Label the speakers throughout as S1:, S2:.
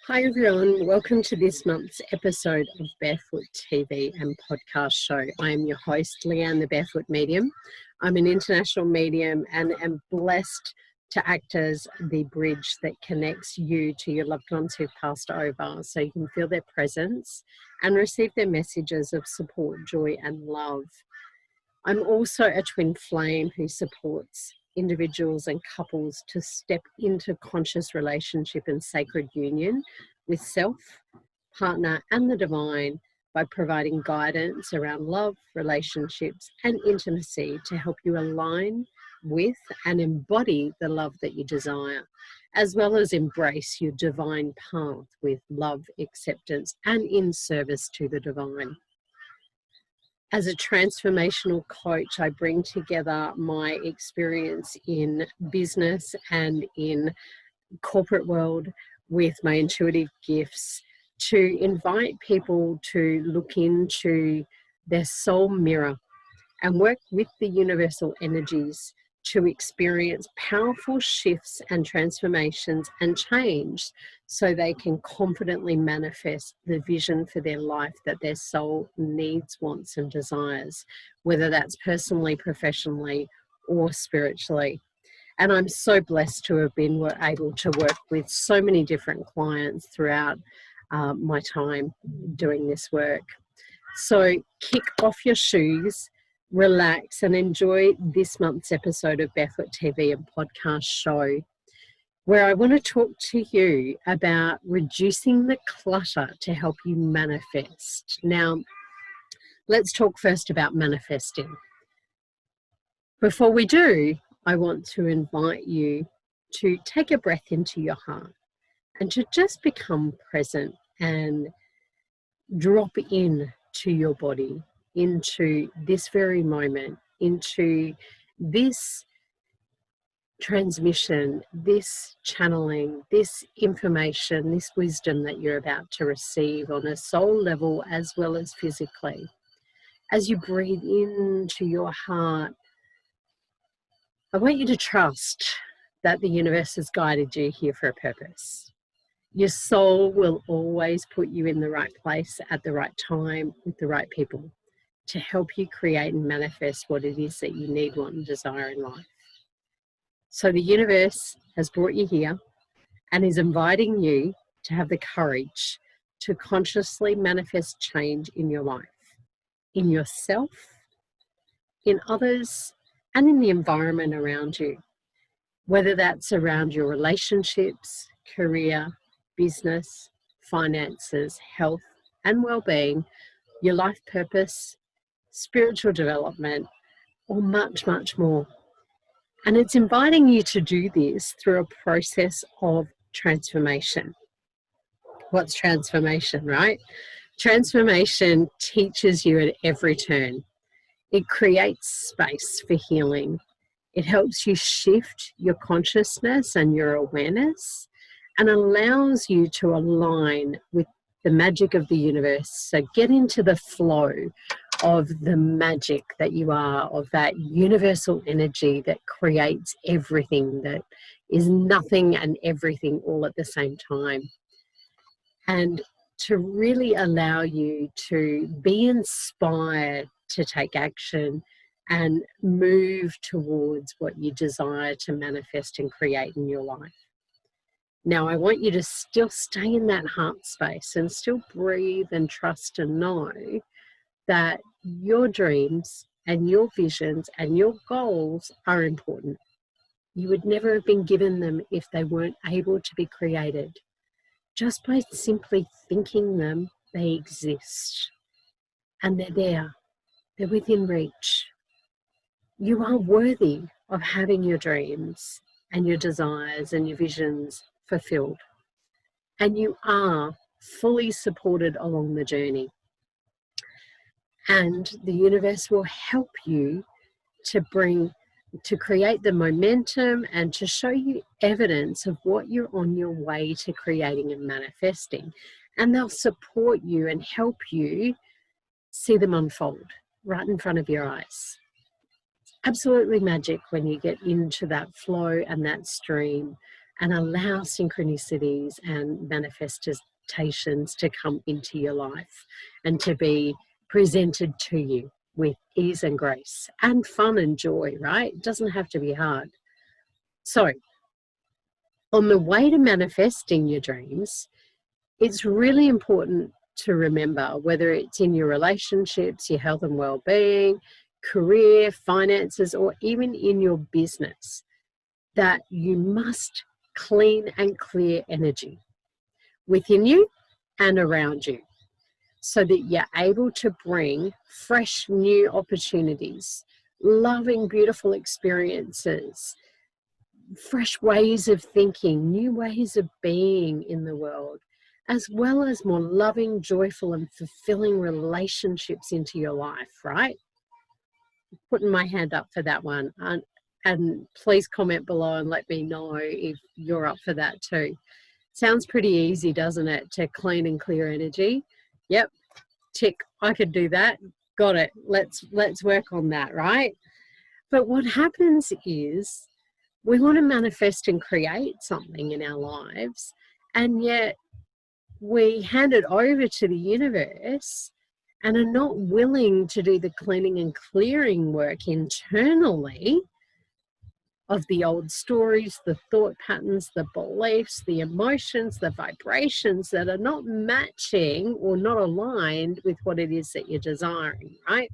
S1: Hi everyone, welcome to this month's episode of Barefoot TV and podcast show. I am your host, Leanne, the Barefoot Medium. I'm an international medium and am blessed to act as the bridge that connects you to your loved ones who've passed over so you can feel their presence and receive their messages of support, joy and love. I'm also a twin flame who supports individuals and couples to step into conscious relationship and sacred union with self, partner and the divine by providing guidance around love, relationships and intimacy to help you align with and embody the love that you desire, as well as embrace your divine path with love, acceptance and in service to the divine. As a transformational coach, I bring together my experience in business and in corporate world with my intuitive gifts to invite people to look into their soul mirror and work with the universal energies to experience powerful shifts and transformations and change so they can confidently manifest the vision for their life that their soul needs, wants and desires, whether that's personally, professionally or spiritually. And I'm so blessed to have been able to work with so many different clients throughout my time doing this work. So kick off your shoes, relax and enjoy this month's episode of Barefoot TV and podcast show, where I want to talk to you about reducing the clutter to help you manifest. Now, let's talk first about manifesting. Before we do, I want to invite you to take a breath into your heart and to just become present and drop in to your body, into this very moment, into this transmission, this channeling, this information, this wisdom that you're about to receive on a soul level as well as physically. As you breathe into your heart, I want you to trust that the universe has guided you here for a purpose. Your soul will always put you in the right place at the right time with the right people to help you create and manifest what it is that you need, want and desire in life. So the universe has brought you here and is inviting you to have the courage to consciously manifest change in your life, in yourself, in others, and in the environment around you, whether that's around your relationships, career, business, finances, health and well-being, your life purpose, spiritual development, or much, much more. And it's inviting you to do this through a process of transformation. What's transformation, right? Transformation teaches you at every turn. It creates space for healing. It helps you shift your consciousness and your awareness and allows you to align with the magic of the universe. So get into the flow of the magic that you are, of that universal energy that creates everything, that is nothing and everything all at the same time. And to really allow you to be inspired to take action and move towards what you desire to manifest and create in your life. Now, I want you to still stay in that heart space and still breathe and trust and know that your dreams and your visions and your goals are important. You would never have been given them if they weren't able to be created. Just by simply thinking them, they exist and they're there. They're within reach. You are worthy of having your dreams and your desires and your visions fulfilled. And you are fully supported along the journey. And the universe will help you to create the momentum and to show you evidence of what you're on your way to creating and manifesting. And they'll support you and help you see them unfold right in front of your eyes. It's absolutely magic when you get into that flow and that stream and allow synchronicities and manifestations to come into your life and to be presented to you with ease and grace and fun and joy, right? It doesn't have to be hard. So, on the way to manifesting your dreams, it's really important to remember, whether it's in your relationships, your health and well-being, career, finances, or even in your business, that you must clean and clear energy within you and around you so that you're able to bring fresh new opportunities, loving, beautiful experiences, fresh ways of thinking, new ways of being in the world, as well as more loving, joyful, and fulfilling relationships into your life, right? Putting my hand up for that one. And please comment below and let me know if you're up for that too. Sounds pretty easy, doesn't it, to clean and clear energy? Yep, tick, I could do that. Got it. Let's work on that, right? But what happens is we want to manifest and create something in our lives, and yet we hand it over to the universe and are not willing to do the cleaning and clearing work internally of the old stories, the thought patterns, the beliefs, the emotions, the vibrations that are not matching or not aligned with what it is that you're desiring, right?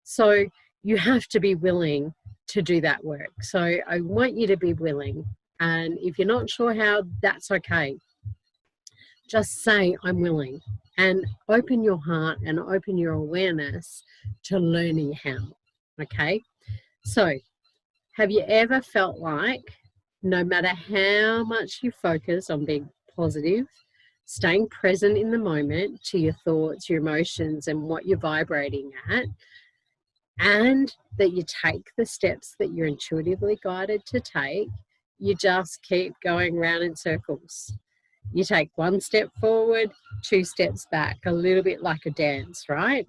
S1: So you have to be willing to do that work. So I want you to be willing. And if you're not sure how, that's okay. Just say, I'm willing, and open your heart and open your awareness to learning how, okay? So have you ever felt like no matter how much you focus on being positive, staying present in the moment to your thoughts, your emotions, and what you're vibrating at, and that you take the steps that you're intuitively guided to take, you just keep going round in circles? You take one step forward, two steps back, a little bit like a dance, right?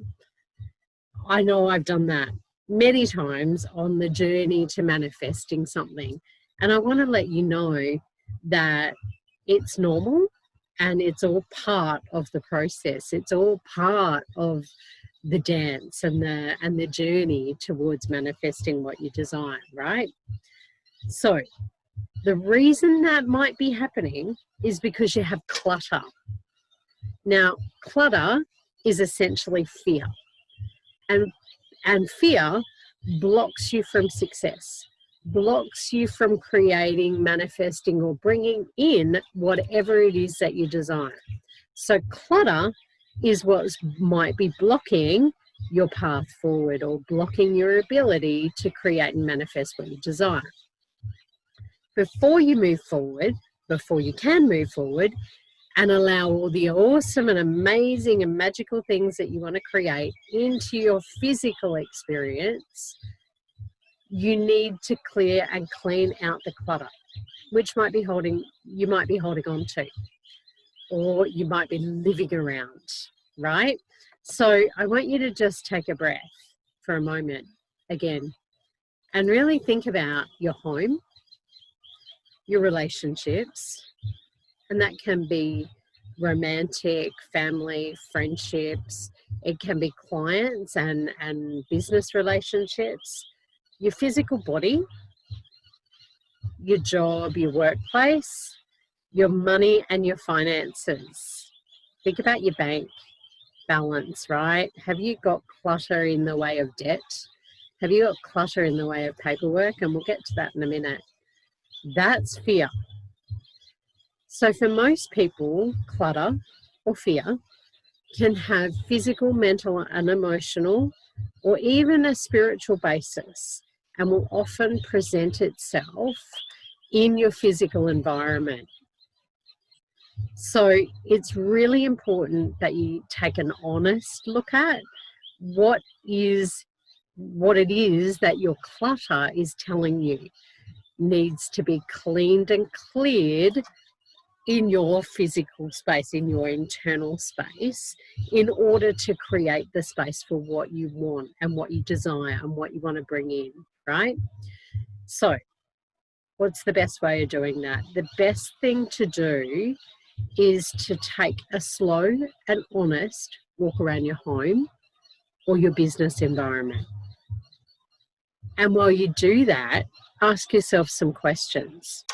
S1: I know I've done that many times on the journey to manifesting something. And I want to let you know that it's normal and it's all part of the process. It's all part of the dance and the journey towards manifesting what you desire, right? So the reason that might be happening is because you have clutter. Now, clutter is essentially fear. And fear blocks you from success, blocks you from creating, manifesting, or bringing in whatever it is that you desire. So clutter is what might be blocking your path forward or blocking your ability to create and manifest what you desire. Before you move forward, before you can move forward and allow all the awesome and amazing and magical things that you want to create into your physical experience, you need to clear and clean out the clutter, which you might be holding on to, or you might be living around, right? So I want you to just take a breath for a moment again and really think about your home, your relationships, and that can be romantic, family, friendships. It can be clients and business relationships, your physical body, your job, your workplace, your money and your finances. Think about your bank balance, right? Have you got clutter in the way of debt? Have you got clutter in the way of paperwork? And we'll get to that in a minute. That's fear. So for most people, clutter or fear can have physical, mental, and emotional, or even a spiritual basis, and will often present itself in your physical environment. So it's really important that you take an honest look at what it is that your clutter is telling you needs to be cleaned and cleared in your physical space, in your internal space, in order to create the space for what you want and what you desire and what you want to bring in, right? So What's the best way of doing that? The best thing to do is to take a slow and honest walk around your home or your business environment. And while you do that, ask yourself some questions.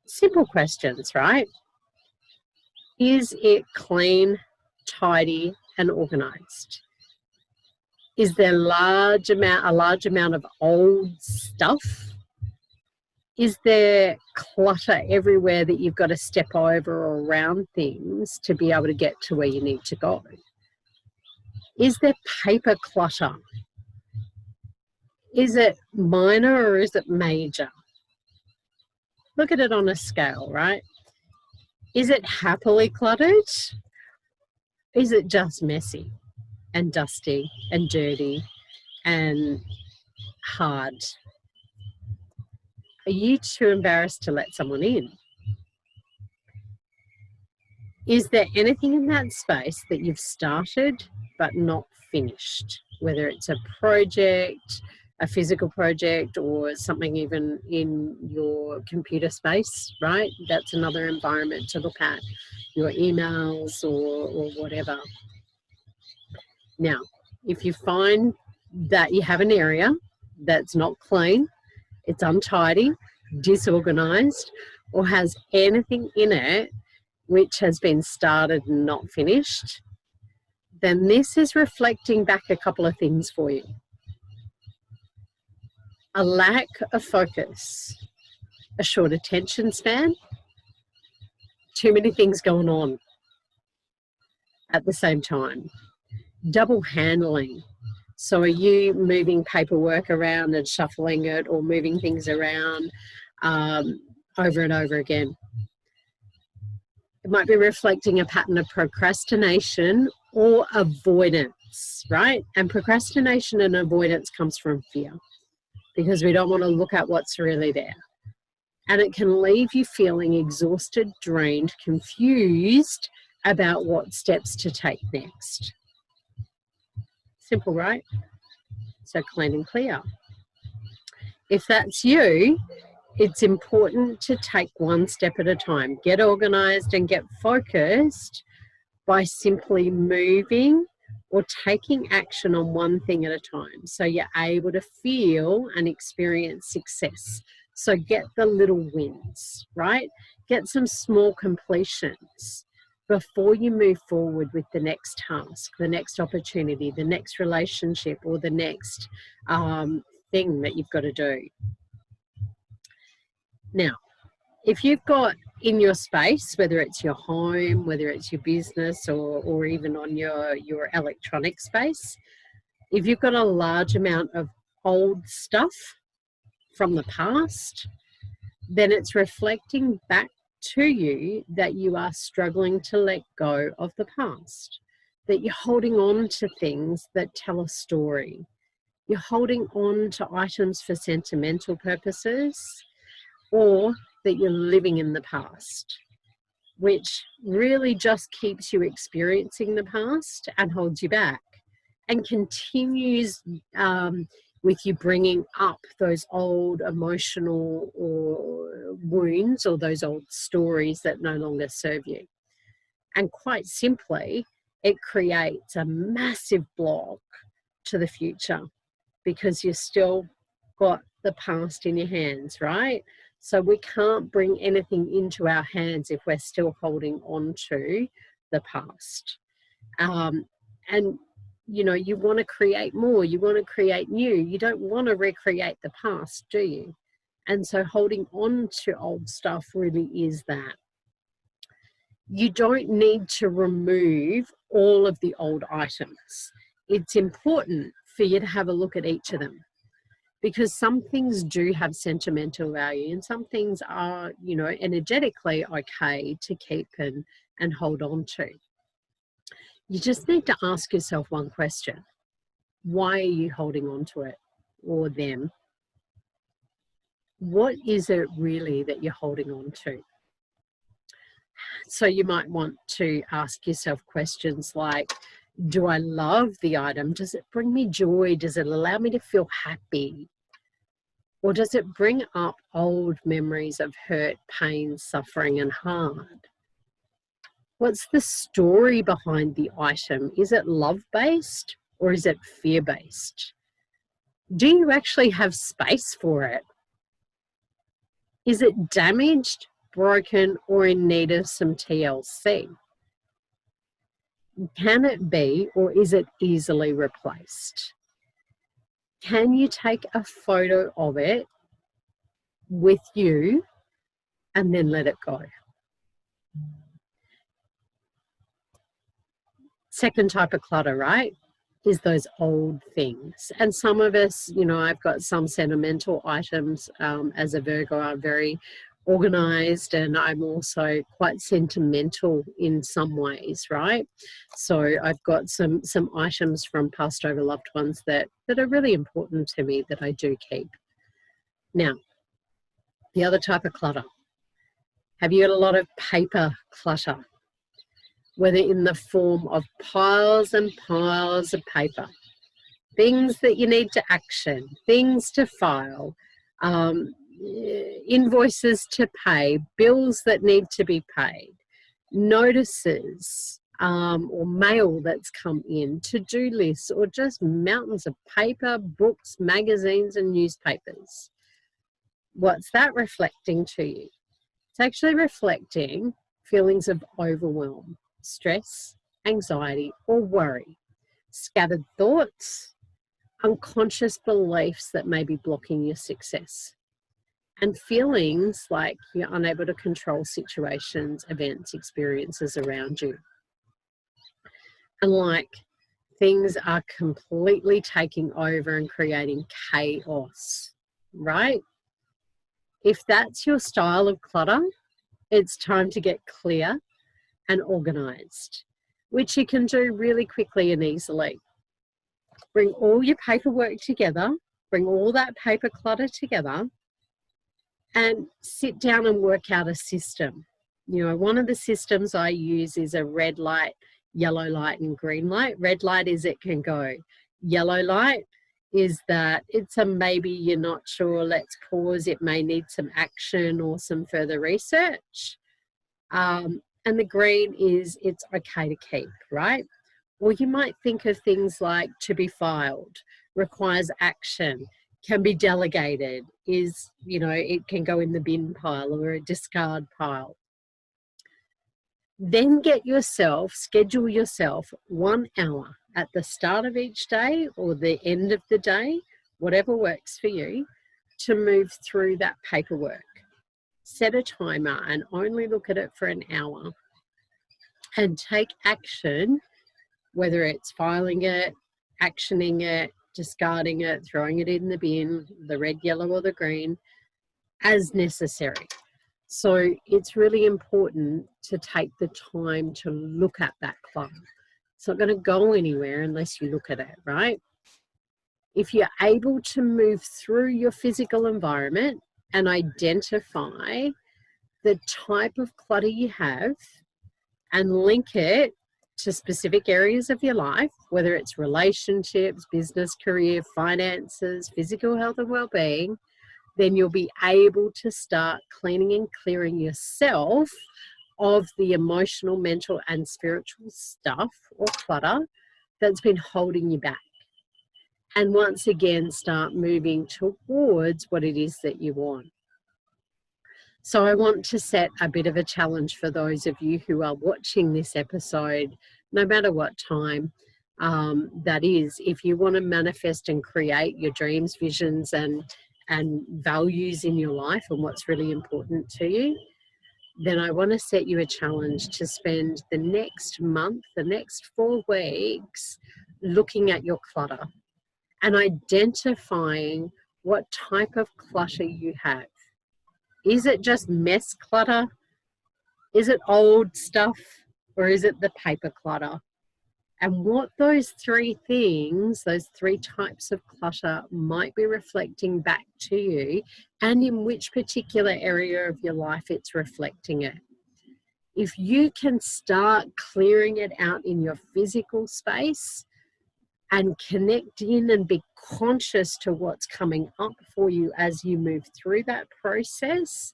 S1: Simple questions, right? Is it clean, tidy, and organized? Is there a large amount of old stuff? Is there clutter everywhere that you've got to step over or around things to be able to get to where you need to go? Is there paper clutter? Is it minor or is it major? Look at it on a scale, right? Is it happily cluttered? Is it just messy and dusty and dirty and hard? Are you too embarrassed to let someone in? Is there anything in that space that you've started but not finished? Whether it's a project, a physical project, or something even in your computer space, right? That's another environment to look at, your emails or whatever. Now, if you find that you have an area that's not clean, it's untidy, disorganized, or has anything in it which has been started and not finished, then this is reflecting back a couple of things for you. A lack of focus, a short attention span, too many things going on at the same time, double handling. So are you moving paperwork around and shuffling it, or moving things around over and over again? It might be reflecting a pattern of procrastination or avoidance, right? And procrastination and avoidance comes from fear, because we don't want to look at what's really there. And it can leave you feeling exhausted, drained, confused about what steps to take next. Simple, right? So clean and clear. If that's you, it's important to take one step at a time. Get organized and get focused by simply moving or taking action on one thing at a time, so you're able to feel and experience success. So get the little wins, right? Get some small completions before you move forward with the next task, the next opportunity, the next relationship, or the next thing that you've got to do. Now, if you've got in your space, whether it's your home, whether it's your business, or even on your electronic space, if you've got a large amount of old stuff from the past, then it's reflecting back to you that you are struggling to let go of the past, that you're holding on to things that tell a story. You're holding on to items for sentimental purposes, or that you're living in the past, which really just keeps you experiencing the past and holds you back, and continues with you bringing up those old emotional or wounds, or those old stories that no longer serve you. And quite simply, it creates a massive block to the future, because you've still got the past in your hands, right? So we can't bring anything into our hands if we're still holding on to the past. And, you know, you want to create more, you want to create new. You don't want to recreate the past, do you? And so holding on to old stuff really is that. You don't need to remove all of the old items. It's important for you to have a look at each of them, because some things do have sentimental value, and some things are, you know, energetically okay to keep and hold on to. You just need to ask yourself one question. Why are you holding on to it or them? What is it really that you're holding on to? So you might want to ask yourself questions like, do I love the item? Does it bring me joy? Does it allow me to feel happy? Or does it bring up old memories of hurt, pain, suffering, and harm? What's the story behind the item? Is it love-based or is it fear-based? Do you actually have space for it? Is it damaged, broken, or in need of some TLC? Can it be, or is it easily replaced? Can you take a photo of it with you and then let it go? Second type of clutter, right, is those old things. And some of us, you know, I've got some sentimental items. As a Virgo, I'm very organized, and I'm also quite sentimental in some ways, right? So I've got some items from past over loved ones that are really important to me that I do keep. Now, the other type of clutter. Have you got a lot of paper clutter? Whether in the form of piles and piles of paper, things that you need to action, things to file, invoices to pay, bills that need to be paid, notices or mail that's come in, to-do lists, or just mountains of paper, books, magazines, and newspapers. What's that reflecting to you? It's actually reflecting feelings of overwhelm, stress, anxiety, or worry, scattered thoughts, unconscious beliefs that may be blocking your success, and feelings like you're unable to control situations, events, experiences around you. And like things are completely taking over and creating chaos, right? If that's your style of clutter, it's time to get clear and organized, which you can do really quickly and easily. Bring all your paperwork together, bring all that paper clutter together, and sit down and work out a system. You know, one of the systems I use is a red light, yellow light, and green light. Red light is it can go. Yellow light is that it's a maybe, you're not sure, let's pause, it may need some action or some further research. And the green is it's okay to keep, right? Or you might think of things like to be filed, requires action, can be delegated, is, you know, it can go in the bin pile or a discard pile. Then schedule yourself 1 hour at the start of each day or the end of the day, whatever works for you, to move through that paperwork. Set a timer and only look at it for an hour and take action, whether it's filing it, actioning it, discarding it, throwing it in the bin, the red, yellow, or the green, as necessary. So it's really important to take the time to look at that clutter. It's not going to go anywhere unless you look at it, right? If you're able to move through your physical environment and identify the type of clutter you have and link it to specific areas of your life, whether it's relationships, business, career, finances, physical health and well-being, then you'll be able to start cleaning and clearing yourself of the emotional, mental, and spiritual stuff or clutter that's been holding you back. And once again, start moving towards what it is that you want. So I want to set a bit of a challenge for those of you who are watching this episode, no matter what time that is. If you want to manifest and create your dreams, visions, and values in your life and what's really important to you, then I want to set you a challenge to spend the next month, the next 4 weeks, looking at your clutter and identifying what type of clutter you have. Is it just mess clutter? Is it old stuff? Or is it the paper clutter? And what those 3 things, those 3 types of clutter might be reflecting back to you, and in which particular area of your life it's reflecting it. If you can start clearing it out in your physical space, and connect in and be conscious to what's coming up for you as you move through that process,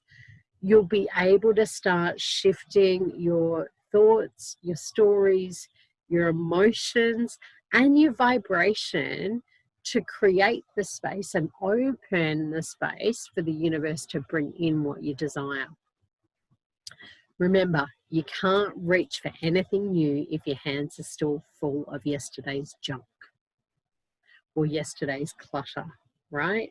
S1: you'll be able to start shifting your thoughts, your stories, your emotions, and your vibration to create the space and open the space for the universe to bring in what you desire. Remember, you can't reach for anything new if your hands are still full of yesterday's junk or yesterday's clutter, right?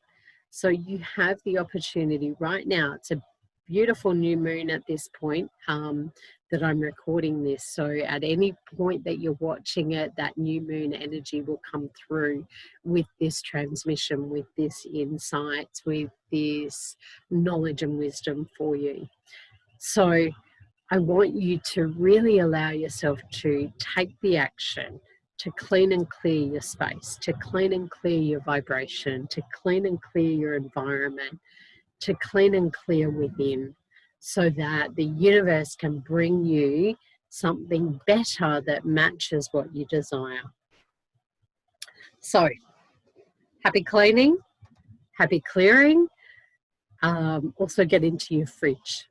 S1: So you have the opportunity right now. It's a beautiful new moon at this point that I'm recording this. So at any point that you're watching it, that new moon energy will come through with this transmission, with this insights, with this knowledge and wisdom for you. So I want you to really allow yourself to take the action to clean and clear your space, to clean and clear your vibration, to clean and clear your environment, to clean and clear within, so that the universe can bring you something better that matches what you desire. So, happy cleaning, happy clearing. Also get into your fridge.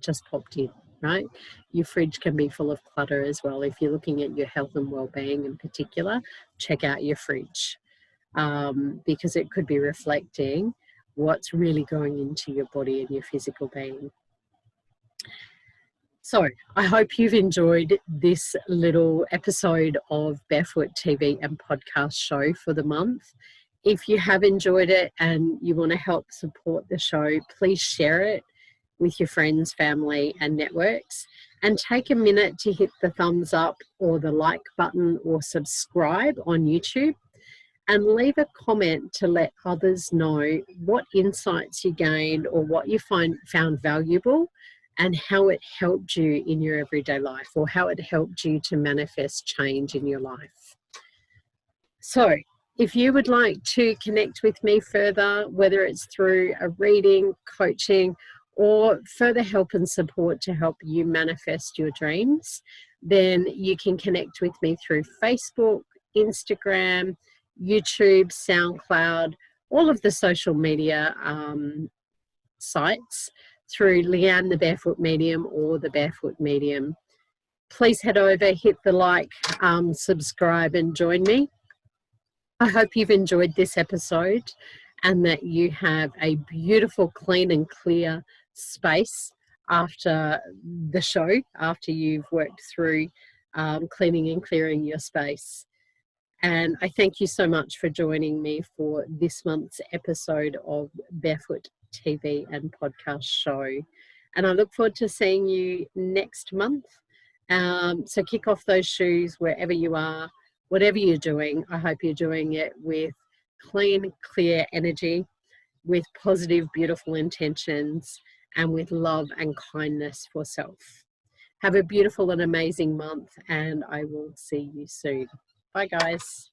S1: Just popped in, right? Your fridge can be full of clutter as well. If you're looking at your health and well-being in particular, check out your fridge because it could be reflecting what's really going into your body and your physical being. So I hope you've enjoyed this little episode of Barefoot TV and podcast show for the month. If you have enjoyed it and you want to help support the show, please share it with your friends, family, and networks. And take a minute to hit the thumbs up or the like button or subscribe on YouTube. And leave a comment to let others know what insights you gained or what you found valuable and how it helped you in your everyday life or how it helped you to manifest change in your life. So if you would like to connect with me further, whether it's through a reading, coaching, or further help and support to help you manifest your dreams, then you can connect with me through Facebook, Instagram, YouTube, SoundCloud, all of the social media sites through Leanne the Barefoot Medium or the Barefoot Medium. Please head over, hit the like, subscribe and join me. I hope you've enjoyed this episode and that you have a beautiful, clean and clear space after the show, after you've worked through cleaning and clearing your space. And I thank you so much for joining me for this month's episode of Barefoot TV and podcast show. And I look forward to seeing you next month. So kick off those shoes wherever you are, whatever you're doing. I hope you're doing it with clean, clear energy, with positive, beautiful intentions, and with love and kindness for self. Have a beautiful and amazing month, and I will see you soon. Bye, guys.